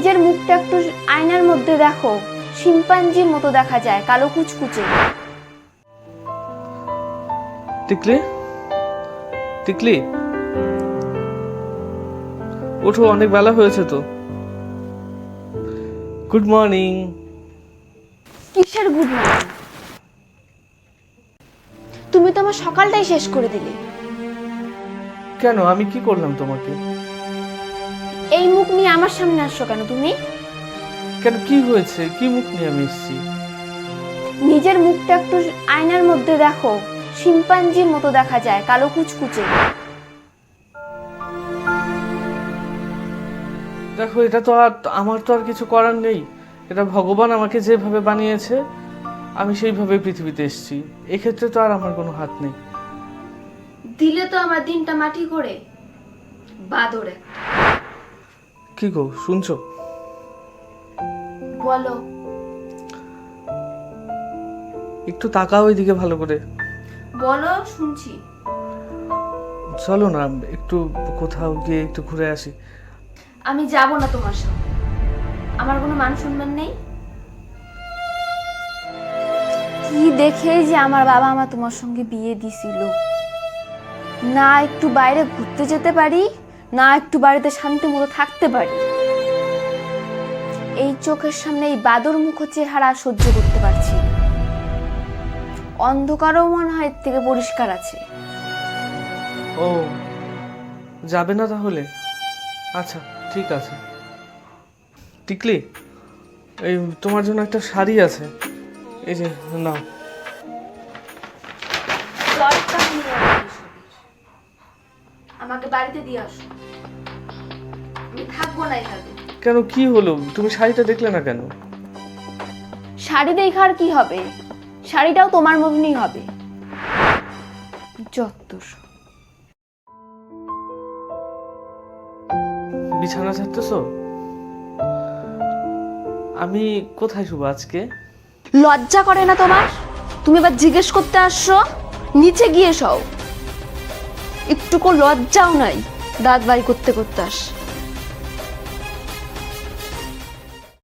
নিজের মুখটা একটু আয়নার মধ্যে দেখো, শিম্পাঞ্জির মতো দেখা যায়, কালো কুচকুচে। টিকলি, টিকলি, ওঠো, অনেক বেলা হয়েছে তো। Good morning. কিসের গুড মর্নিং? তুমি তো আমার সকালটাই শেষ করে দিলে। কেন, আমি কি করলাম তোমাকে? এই মুখ নিয়ে আমার সামনে আসছো কেন তুমি? কেন, কি হয়েছে? কি মুখ নিয়ে আমি এসেছি? নিজের মুখটা একটু আয়নার মধ্যে দেখো, শিম্পাঞ্জির মতো দেখা যায়, কালো কুচকুচে। দেখো, এটা তো আর আমার তো আর কিছু করার নেই। এটা ভগবান আমাকে যেভাবে বানিয়েছে আমি সেইভাবে পৃথিবীতে এসেছি। এক্ষেত্রে তো আর আমার কোনো হাত নেই। দিলে তো আমার দিনটা মাটি করে, বাদরে। কি গো, শুনছো? বলো। একটু তাকাও ওইদিকে ভালো করে। বলো, শুনছি। চলো না, একটু কোথাও গিয়ে একটু ঘুরে আসি। আমি যাব না তোমার সাথে, আমার কোনো মান সম্মান নেই। কি দেখে যে আমার বাবা আমার তোমার সঙ্গে বিয়ে দিছিল? না একটু বাইরে ঘুরতে যেতে পারি, না একটু বাড়িতে শান্তি মতো থাকতে পারি। এই চোখের সামনে এই বাদর মুখ চেহারা সহ্য করতে পারছি না। অন্ধকারও মনে হয় এর থেকে পরিষ্কার আছে। ও, যাবে না তাহলে? আচ্ছা, ঠিক আছে। টিকলি, এই তোমার জন্য একটা শাড়ি আছে, এই যে নাও। আমাকে বাড়িতে দিয়ে আসো, আমি থাকবো না এখানে। কেন, কি হলো? তুমি শাড়িটা দেখলে না কেন? শাড়ি দেখার কি হবে? শাড়িটাও তোমার মতনই হবে। যত সব। বিছানা ছাড়তেছো? আমি কোথায় শুবো আজকে? লজ্জা করে না তোমার? তুমি এবার জিজ্ঞেস করতে আসছো? নিচে গিয়ে সও। একটুকু লজ্জাও নাই, দাঁত বাই করতে করতে আস।